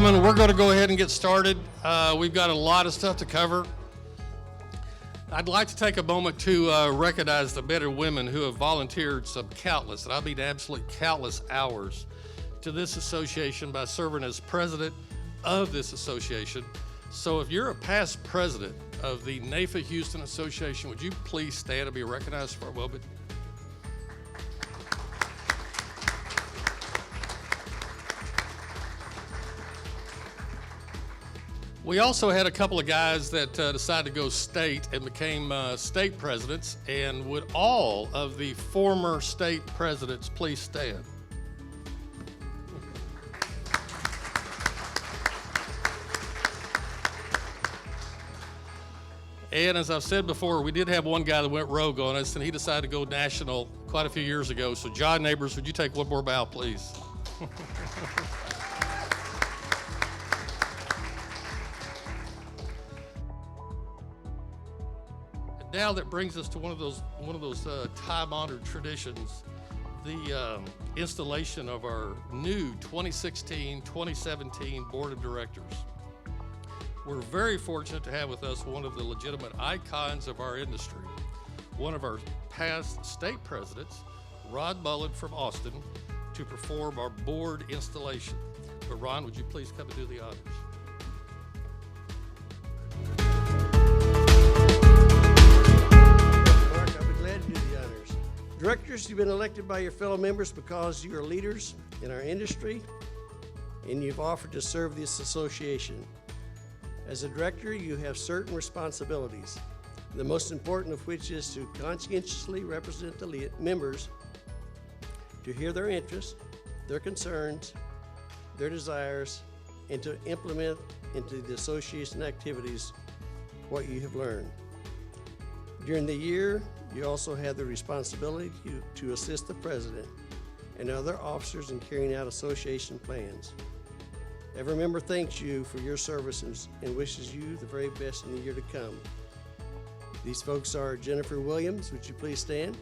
gentlemen, we're going to go ahead and get started. We've got a lot of stuff to cover. I'd like to take a moment to recognize the men and women who have volunteered some countless, and I mean absolutely countless hours to this association by serving as president of this association. So if you're a past president of the NAIFA Houston Association, would you please stand and be recognized for a moment? We also had a couple of guys that decided to go state and became state presidents. And would all of the former state presidents please stand? And as I've said before, we did have one guy that went rogue on us, and he decided to go national quite a few years ago. So John Neighbors, would you take one more bow, please? Now that brings us to one of those time-honored traditions, the installation of our new 2016-2017 Board of Directors. We're very fortunate to have with us one of the legitimate icons of our industry, one of our past state presidents, Ron Mullen from Austin, to perform our board installation. But Ron, would you please come and do the honors? Directors, you've been elected by your fellow members because you are leaders in our industry and you've offered to serve this association. As a director, you have certain responsibilities, the most important of which is to conscientiously represent the members, to hear their interests, their concerns, their desires, and to implement into the association activities what you have learned. During the year, you also have the responsibility to assist the president and other officers in carrying out association plans. Every member thanks you for your services and wishes you the very best in the year to come. These folks are Jennifer Williams, would you please stand?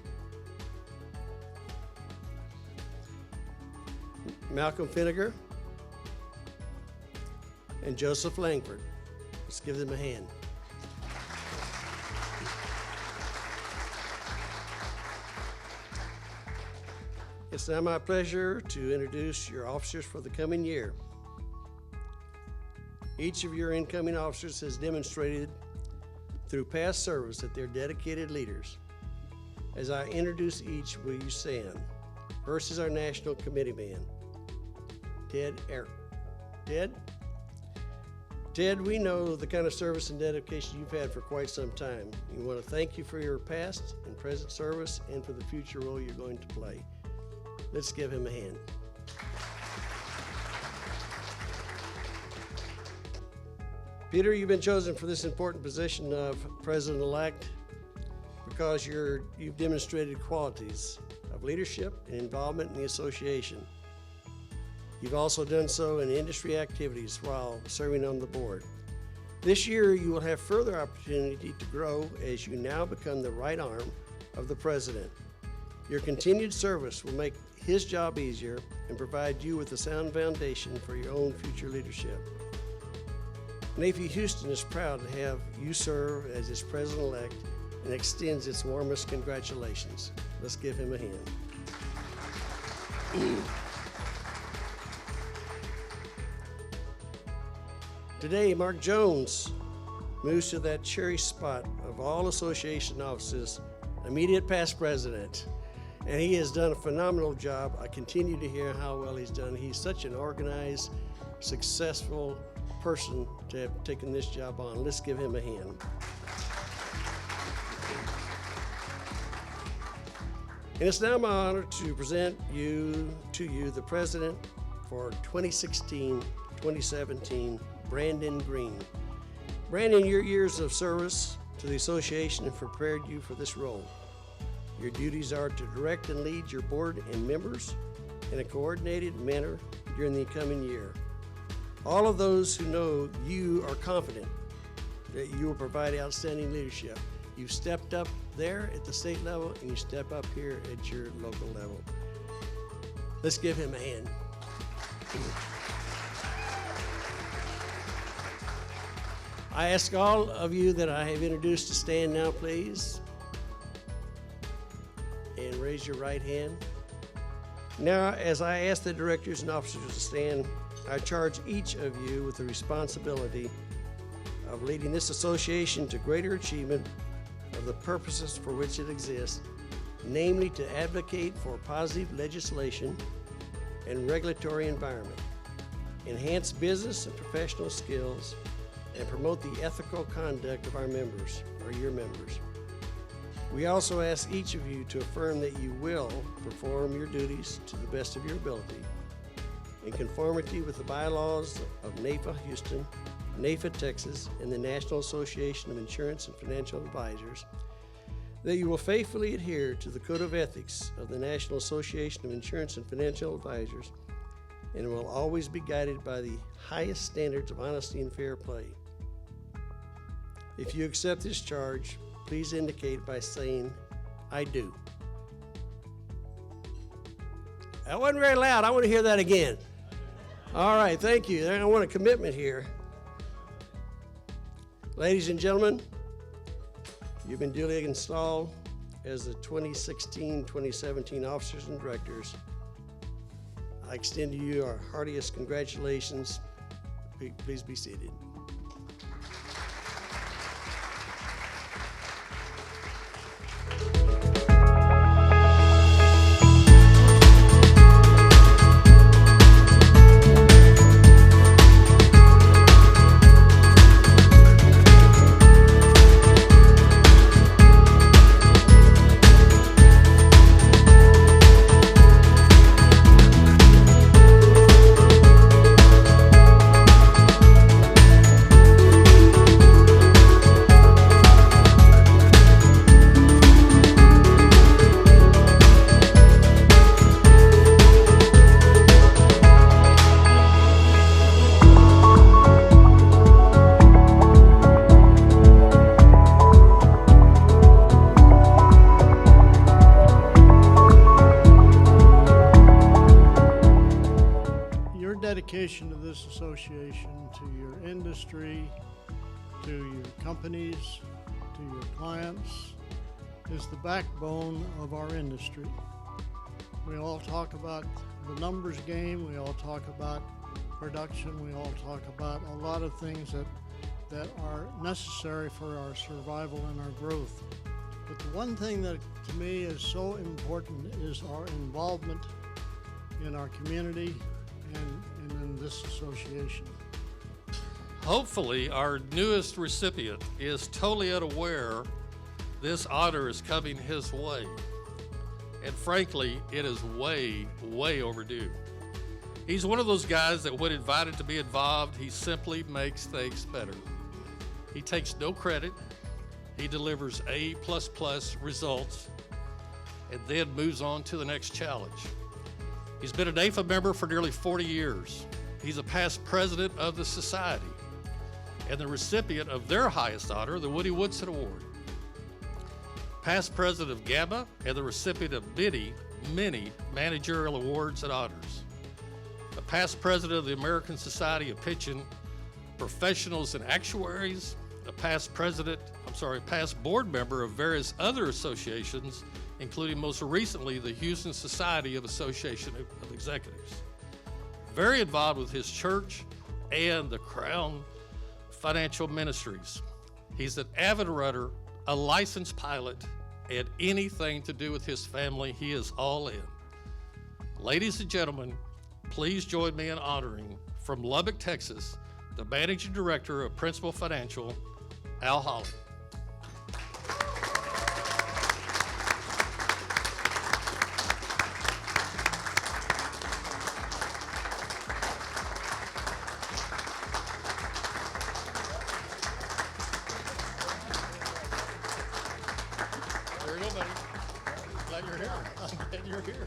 Malcolm Finnegar and Joseph Langford. Let's give them a hand. It's now my pleasure to introduce your officers for the coming year. Each of your incoming officers has demonstrated through past service that they're dedicated leaders. As I introduce each, will you stand? First is our National Committee man, Ted Eric. Ted, we know the kind of service and dedication you've had for quite some time. We want to thank you for your past and present service and for the future role you're going to play. Let's give him a hand. Peter, you've been chosen for this important position of president-elect because you've demonstrated qualities of leadership and involvement in the association. You've also done so in industry activities while serving on the board. This year, you will have further opportunity to grow as you now become the right arm of the president. Your continued service will make his job easier and provide you with a sound foundation for your own future leadership. NAIFA Houston is proud to have you serve as its president-elect and extends its warmest congratulations. Let's give him a hand. Today, Mark Jones moves to that cherished spot of all association offices, immediate past president. And he has done a phenomenal job. I continue to hear how well he's done. He's such an organized, successful person to have taken this job on. Let's give him a hand. And it's now my honor to present to you the president for 2016-2017, Brandon Green. Brandon, your years of service to the association have prepared you for this role. Your duties are to direct and lead your board and members in a coordinated manner during the coming year. All of those who know you are confident that you will provide outstanding leadership. You've stepped up there at the state level and you step up here at your local level. Let's give him a hand. I ask all of you that I have introduced to stand now, please, and raise your right hand. Now, as I ask the directors and officers to stand, I charge each of you with the responsibility of leading this association to greater achievement of the purposes for which it exists, namely to advocate for positive legislation and regulatory environment, enhance business and professional skills, and promote the ethical conduct of our members, or your members. We also ask each of you to affirm that you will perform your duties to the best of your ability in conformity with the bylaws of NAIFA Houston, NAIFA Texas, and the National Association of Insurance and Financial Advisors, that you will faithfully adhere to the Code of Ethics of the National Association of Insurance and Financial Advisors, and will always be guided by the highest standards of honesty and fair play. If you accept this charge, please indicate by saying, "I do." That wasn't very loud. I want to hear that again. All right, thank you. I want a commitment here. Ladies and gentlemen, you've been duly installed as the 2016-2017 officers and directors. I extend to you our heartiest congratulations. Please be seated. Dedication to this association, to your industry, to your companies, to your clients, is the backbone of our industry. We all talk about the numbers game, we all talk about production, we all talk about a lot of things that are necessary for our survival and our growth. But the one thing that to me is so important is our involvement in our community and in this association. Hopefully, our newest recipient is totally unaware this honor is coming his way. And frankly, it is way, way overdue. He's one of those guys that when invited to be involved, he simply makes things better. He takes no credit. He delivers A++ results and then moves on to the next challenge. He's been a NAIFA member for nearly 40 years. He's a past president of the society and the recipient of their highest honor, the Woody Woodson Award. Past president of GABA and the recipient of many managerial awards and honors. A past president of the American Society of Pension Professionals and Actuaries, a past board member of various other associations, including most recently the Houston Society of Association of Executives. Very involved with his church and the Crown Financial Ministries. He's an avid runner, a licensed pilot, and anything to do with his family, he is all in. Ladies and gentlemen, please join me in honoring, from Lubbock, Texas, the Managing Director of Principal Financial, Al Holly. There you go, buddy. Glad you're here. I'm glad you're here.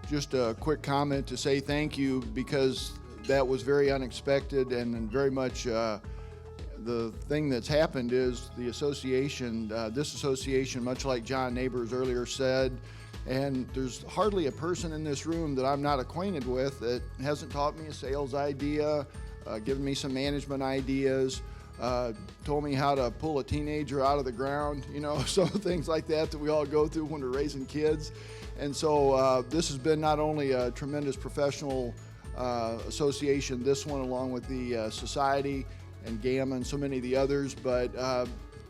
Just a quick comment to say thank you, because that was very unexpected, and very much the thing that's happened is the association, this association, much like John Neighbors earlier said, and there's hardly a person in this room that I'm not acquainted with that hasn't taught me a sales idea, given me some management ideas, told me how to pull a teenager out of the ground, you know, some things like that we all go through when we're raising kids. And so this has been not only a tremendous professional association, this one along with the Society and GAMA and so many of the others, but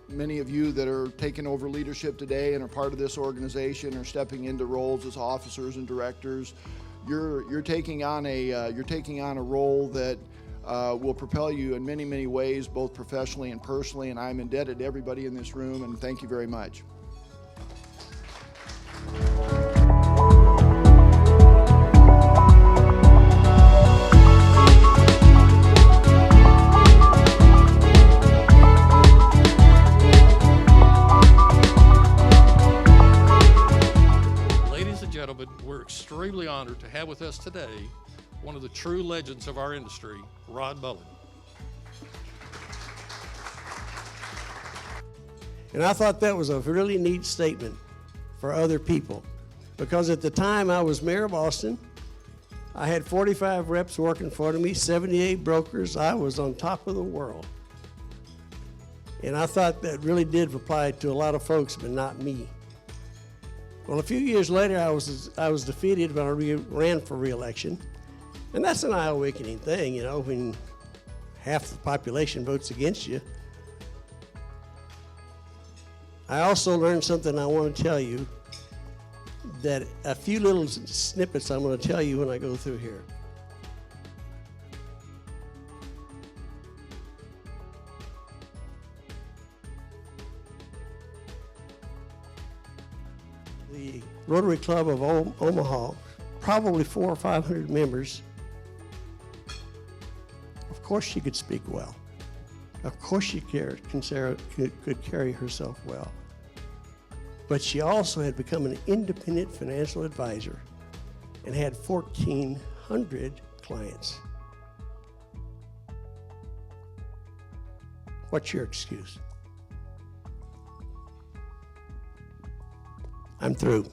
many of you that are taking over leadership today and are part of this organization or stepping into roles as officers and directors, you're taking on a role that will propel you in many, many ways, both professionally and personally, and I'm indebted to everybody in this room, and thank you very much. Ladies and gentlemen, we're extremely honored to have with us today one of the true legends of our industry, Rod Mullen. And I thought that was a really neat statement for other people, because at the time I was mayor of Austin, I had 45 reps working for me, 78 brokers. I was on top of the world. And I thought that really did apply to a lot of folks, but not me. Well, a few years later, I was defeated when I ran for re-election. And that's an eye-awakening thing, you know, when half the population votes against you. I also learned something I want to tell you, that a few little snippets I'm going to tell you when I go through here. The Rotary Club of Omaha, probably 400 or 500 members. Of course she could speak well. Of course she could carry herself well. But she also had become an independent financial advisor and had 1,400 clients. What's your excuse? I'm through.